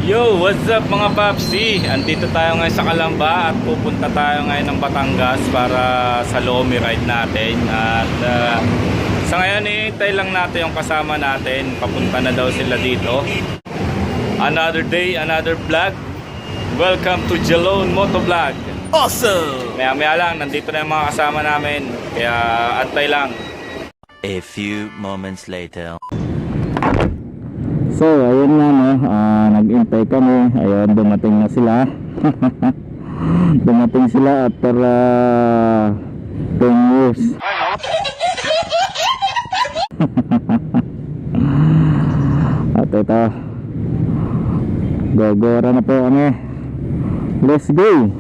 Yo, what's up mga Papsi? Andito tayo ngayon sa Calamba at pupunta tayo ngayon ng Batangas para sa Lomi ride natin. At sa ngayon ihintay lang natin yung kasama natin. Papunta na daw sila dito. Another day, another vlog. Welcome to Jalone Motovlog. Awesome! Maya lang, nandito na yung mga kasama namin. Kaya antay lang. A few moments later. So ayun nga no, nag-intay kami. Ayun, dumating na sila. Dumating sila after 10 years. At ito, gogora na po kami. Let's go!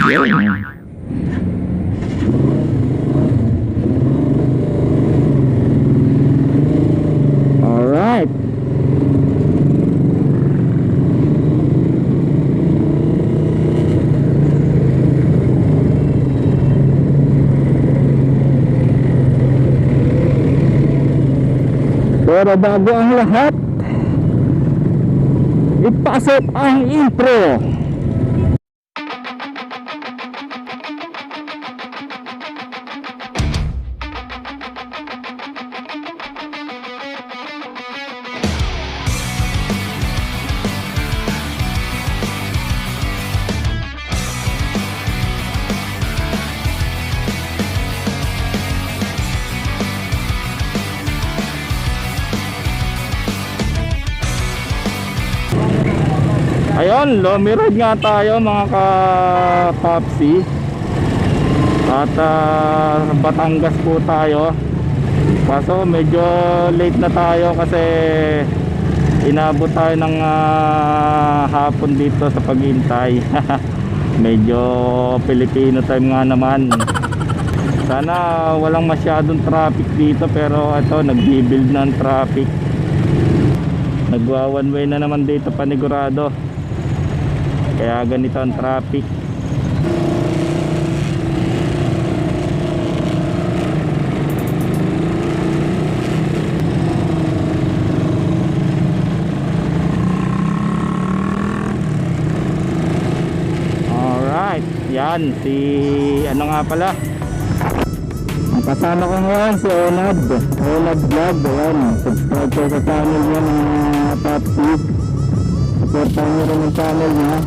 Yeah. Alright. Pero bago ang lahat, ipasok ang intro. Ayun, Lomi ride nga tayo mga ka-Popsi. At Batangas po tayo. Kaso medyo late na tayo kasi inabot tayo ng hapon dito sa paghintay. Medyo Filipino time nga naman. Sana walang masyadong traffic dito, pero ito nag-build na ang traffic. Nagwa one way na naman dito panigurado. Kaya ganito ang traffic. Alright, yan si ano nga pala, ang kasama ko ngayon si Onad Vlog. Ayan, subscribe ko sa channel niya ng Popsi. Supportan niyo rin ang channel niya.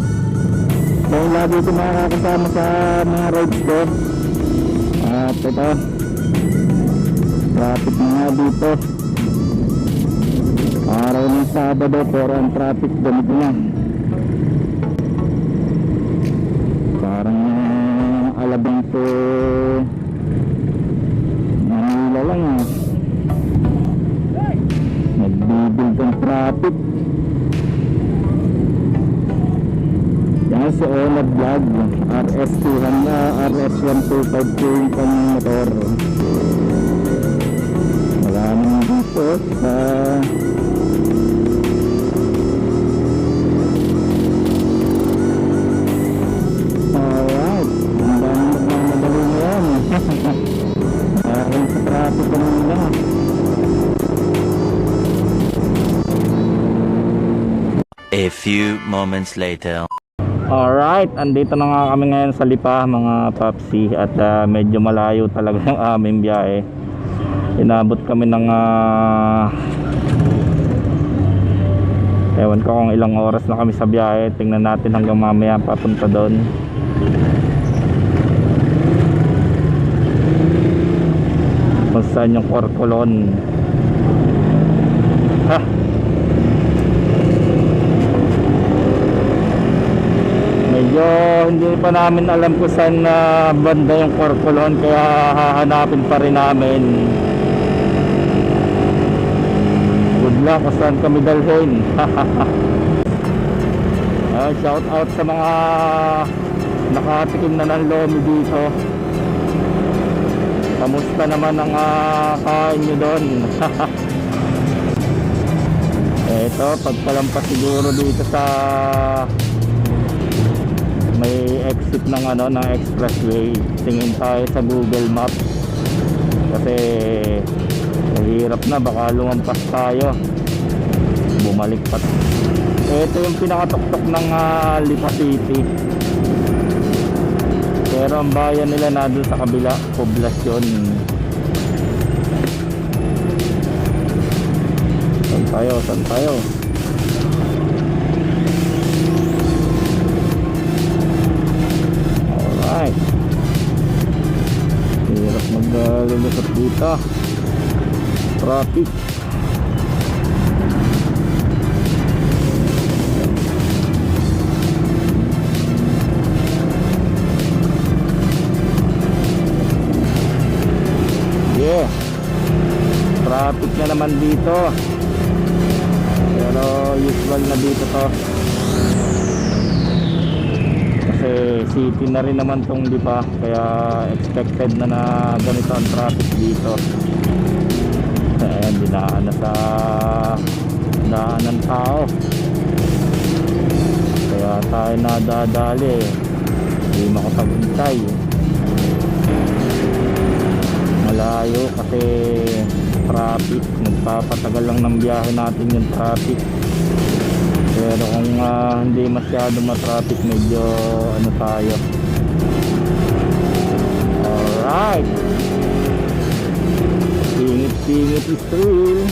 Dahil lagi ko makakasama sa mga rides ko. At ito, traffic na nga dito. Araw ng Sabado, pero ang traffic ganito na. Parang Alabang to Manila lang nagbibuild ang traffic. Yan si Onad Vlog, RS125K yung kanyang motor. Wala naman dito sa alright, ang daming nagmamadali na yan. Dahil sa traffic kanina. A few moments later. Alright, andito na nga kami ngayon sa Lipa mga Popsi. At medyo malayo talaga yung aming biyahe. Inabot kami ng ewan ko kung ilang oras na kami sa biyahe. Tingnan natin hanggang mamaya papunta doon. Kung saan yung Corcolon. Ha! Medyo hindi pa namin alam kung saan banda yung Corcolon, kaya hahanapin pa rin namin. Good luck kung saan kami dalhin. Shout out sa mga nakatikim na ng Lomi dito. Kamusta naman ang kain nyo doon? Ito, pagpalampas siguro dito sa may exit ng ng expressway. Tingin tayo sa Google Maps. kasi mahirap na, baka lumampas tayo, bumalik pa. Ito yung pinakatuktok ng Lipa City, pero ang bayan nila na doon sa kabila, poblasyon. Saan tayo? Alright, hirap maglulusot dito, traffic. Yeah, traffic na naman dito, pero usual na dito to kasi city na rin naman tong Lipa, kaya expected na ganito ang traffic dito. Ayan, dinaan na sa daan ng tao, kaya tayo nadadali, hindi makapaghintay, malayo kasi traffic, nagpapatagal lang ng biyahe natin yung traffic. Pero kung hindi masyado matraffic, medyo ano tayo. Alright, singit-singit is real.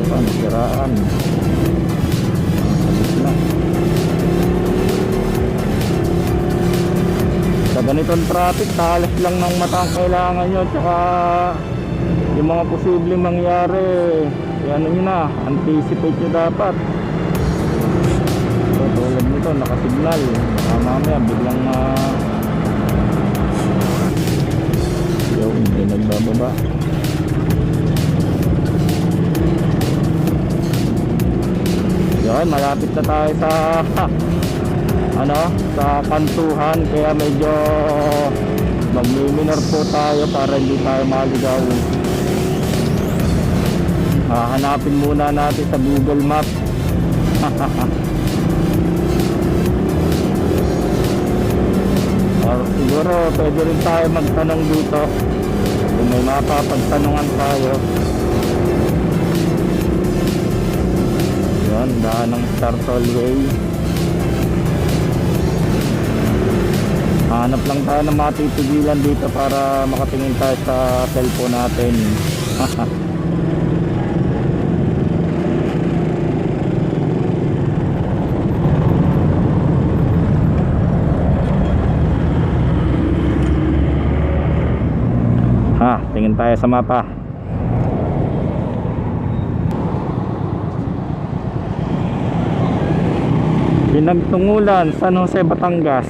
Nasiraan. Sa ganitong traffic, talas lang ng mata ang kailangan nyo, tsaka yung mga posibleng mangyari, ano nyo na, anticipate nyo dapat. So, tulad nito, nakasignal, baka mamaya biglang yung hindi nagbababa. Yun, malapit na tayo sa sa kantuhan, kaya medyo magmi-minor po tayo para hindi tayo maligaw. Hanapin muna natin sa Google Map. Or siguro pwede rin tayo magtanong dito kung may mapapagtanungan tayo. Yan, daan ng Star Tollway. Hanap lang tayo ng matitigilan dito para makatingin tayo sa cellphone natin. Tingin tayo sa mapa. Pinagtungulan, San Jose, Batangas.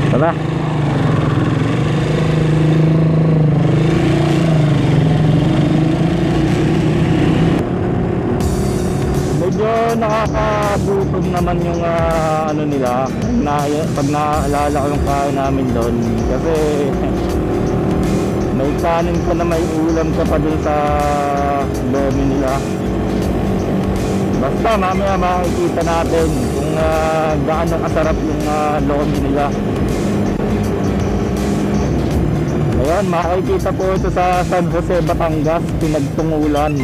Tara. Medyo nakakagutom naman yung ano nila pag naalala ko yung kain namin doon, kasi may kanin ka na may ulam ka pa dun sa lomi nila. Basta mamaya makikita natin kung gaano kasarap yung lomi nila. Ayan, makikita po ito sa San Jose, Batangas, Pinagtungulan.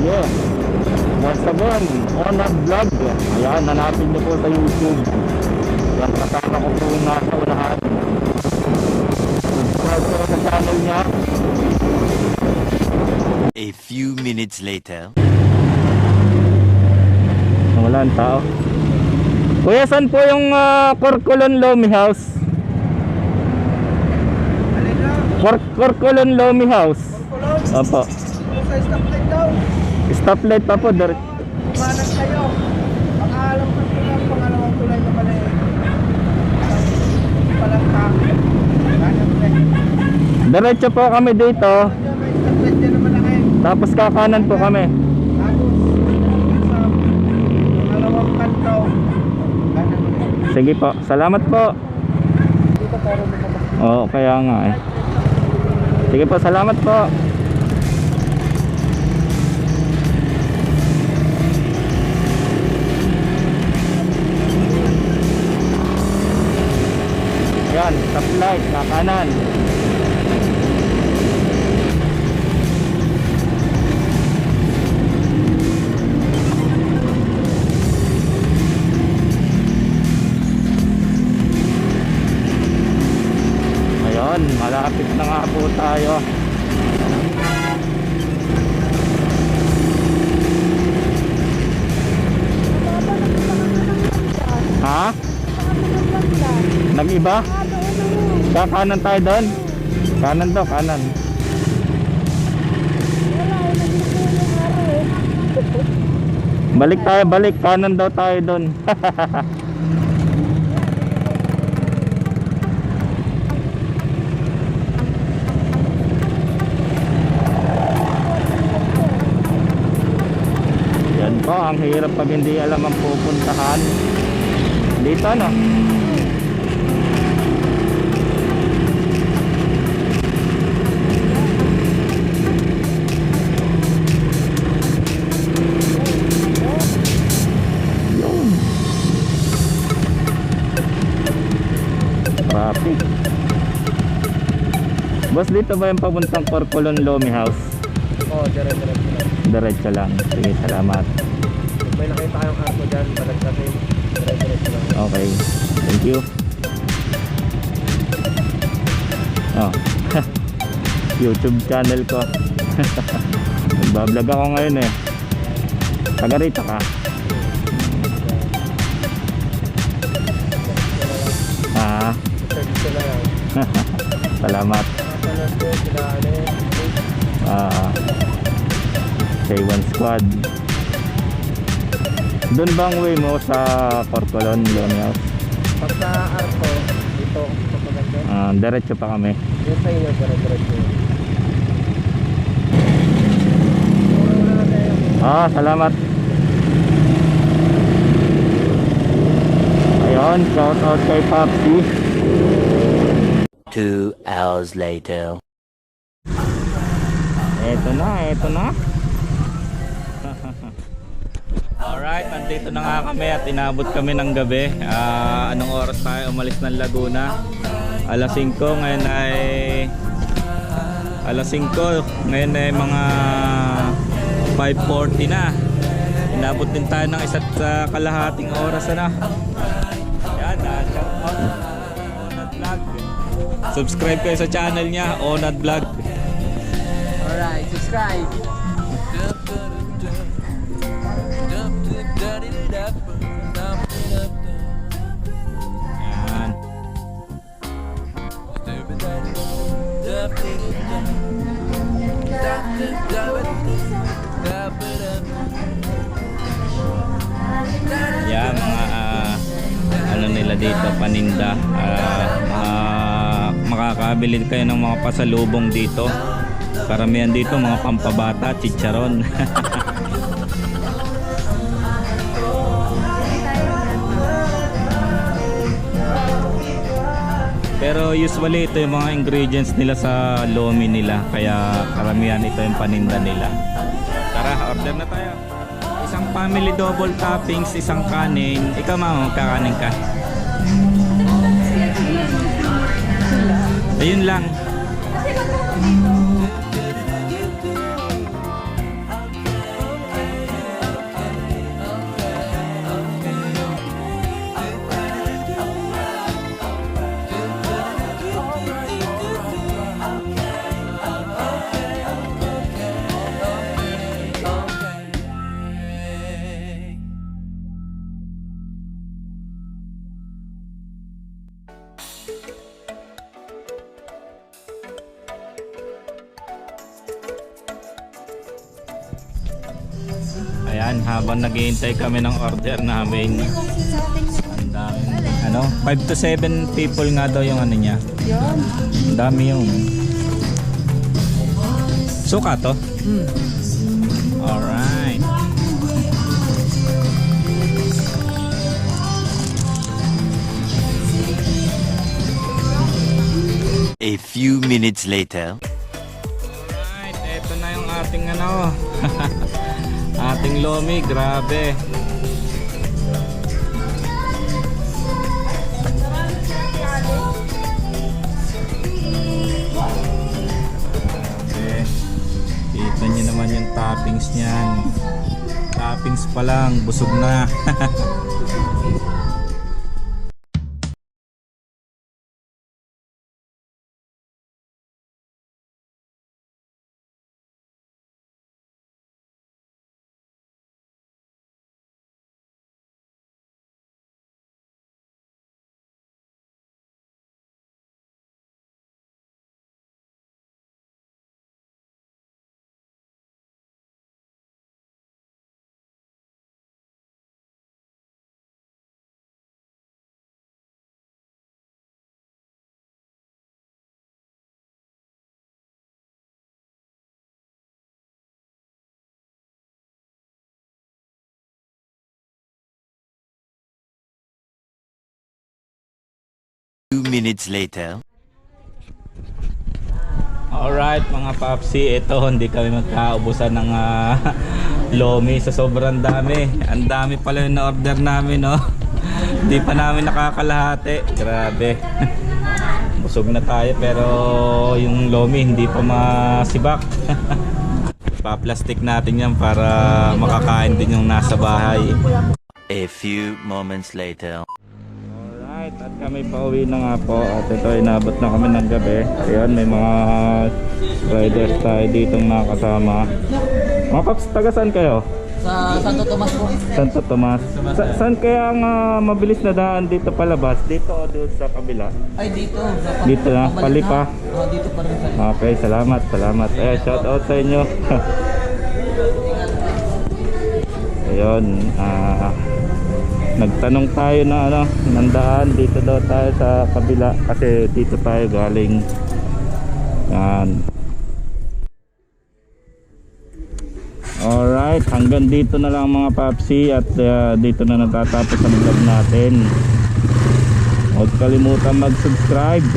Yeah, once again, Honor Vlog. Ayan, hanapin niyo po sa YouTube. Yan, kasama ko po yung nasa unahan. Subscribe po sa channel niya. A few minutes later. Wala ang tao. Kuya, saan po yung Corcolon Lomi House? Corcolon Lomi House. Opo. Sa stoplight daw. Stoplight pa po. Manan kayo. Pangalang tulay, pangalawang tulay na pala eh. Palang Diretso po kami dito. May stoplight dyan na malaki. Tapos kakanan po kami. Tapos, sa pangalawang kanto, kanan mo. Sige po. Salamat po. Dito pero may kapag. Oo, kaya nga eh. Sige po, salamat po. Yan, stoplight, kakanan. Ayun, malapit na nga po tayo. Ha? Nag-iba? Kakanan tayo doon? Kanan daw, kanan. Balik tayo, balik. Kanan daw tayo doon. Yan po, ang hirap pag hindi alam ang pupuntahan. Dito no? Yun. Traffic. Boss, dito ba yung papuntang Corcolon Lomi House? Oo, dire-diretso. Diretso lang. Sige, salamat. May nakita kayong arko dyan, balagsatin. Dire-diretso lang. Okay. Thank you. Oh. YouTube channel ko. Nagbablog ako ngayon eh. Taga rito ka? Ah, Search ko na lang. salamat. Nakasalas ko sila ano Ah, K1 Squad. Doon bang way mo sa Corcolon, Lomios? Pagka arko, dito sa paganda. Diretso pa kami. Yung sa inyo, dire-diretso. Mura na tayo. Salamat. Ayun, shout out kay Popsi. 2 hours later. Eto na, eto na. Alright, nandito na nga kami at inabot kami ng gabi. Anong oras tayo umalis ng Laguna? Alas 5, ngayon ay alas 5, ngayon ay mga 5:40 na. Inabot din tayo ng isa't kalahating oras na. Yan, shout out Onad Vlog. Subscribe kayo sa channel niya, Onad Vlog. Alright, subscribe. Yan. Yan mga ano nila dito, paninda. Makakabili kayo ng mga pasalubong dito. Karamihan dito mga pampabata, chicharon. Pero usually ito yung mga ingredients nila sa lomi nila, kaya karamihan ito yung paninda nila. Tara, order na tayo. Isang family double toppings, isang kanin. Ikaw ma'am, magkakanin ka. Ayun lang. Ayan, habang naghihintay kami ng order namin. Ang daming, 5 to 7 people nga daw yung ano niya. Ang dami yung Suka to? Alright. A few minutes later. Alright, eto na yung ating ano. Ating lomi, grabe. Grabe. Kita nyo naman yung toppings niyan. Toppings pa lang, busog na. Few minutes later. Alright mga papsi, ito hindi kami magkaubusan ng lomi sa sobrang dami. Ang dami pala yung na-order namin, no? Hindi pa namin nakakalahati. Grabe. Busog na tayo pero yung lomi hindi pa masibak. Pa-plastic natin yan para makakain din yung nasa bahay. A few moments later. Alright, at kami pauwi na nga po. At ito, inabot na kami ng gabi. Ayan, may mga riders tayo ditong nakasama. Mga paps, taga saan kayo? Sa Santo Tomas po. Santo Tomas. Saan kaya ang mabilis na daan dito palabas? Dito o doon sa kabila? Ay, dito. Dito na, Pabalik palipa. Oh, dito pa rin sa Okay, salamat, salamat. Shout out sa inyo. Ayun, nagtanong tayo na ano, ng daan. Dito daw tayo sa kabila kasi dito tayo galing. Yan. Alright, hanggang dito na lang mga papsi. At dito na natatapos ang vlog natin. Huwag kalimutan mag-subscribe.